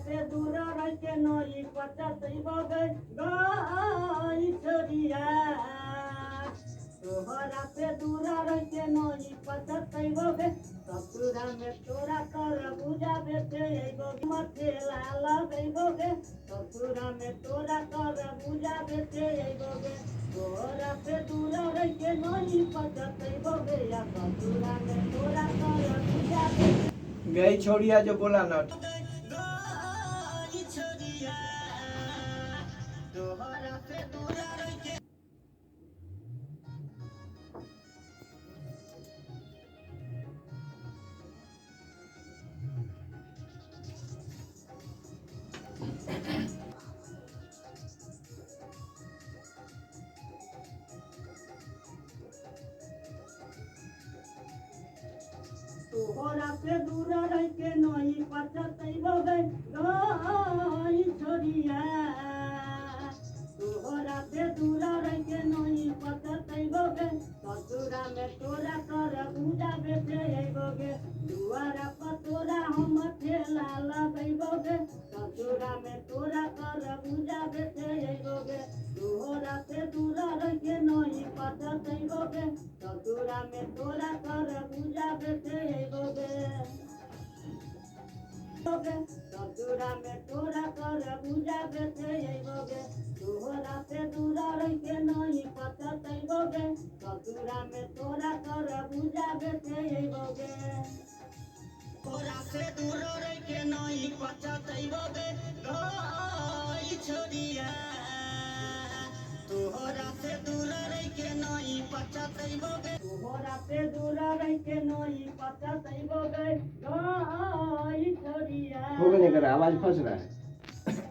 से दूर रह के नई पचतैबोगे गई छोरिया तोहरा से दूर रह के नई पचतैबोगे ससुरा में तोरा कर बुझा बेटे अइबोगे मथेला लगैबोगे ससुरा में तोरा कर बुझा बेटे अइबोगे तोहरा से दूर रह के नई पचतैबोगे या ससुरा में तोरा कर बुझा बेटे गई छोड़िया जो बोला ना गई छोरिया तोहरा से दूर रह के तोहरा से दूर रह के नई पचतैबोगे गई छोरिया तोहरा से दूर रह के नई पचतैबोगे ससुरा में तोरा कर बुझा बेटे अइबोगे दुआरा पर तोरा हम ठेला लगैबोगे ससुरा में तोरा कर बुझा बेटे अइबोगे तोहरा से दूर रह के नई पचतैबोगे ससुरा में तोरा कर बुझा बेटे अइबोगे ससुरा में तोरा कर बुझा बेटे अइबोगे तोहरा से दूर रह के नई पचतैबोगे ससुरा में तोरा कर बुझा बेटे अइबोगे तोरा से दूर रह के नई पचतैबोगे गई छोरिया तोहरा से दूर रह के नई पचतैबोगे तोहरा से दूर रह के नई पचतैबोगे गई छोरिया हो गया नहीं कर रहा, आवाज फंस रहा है।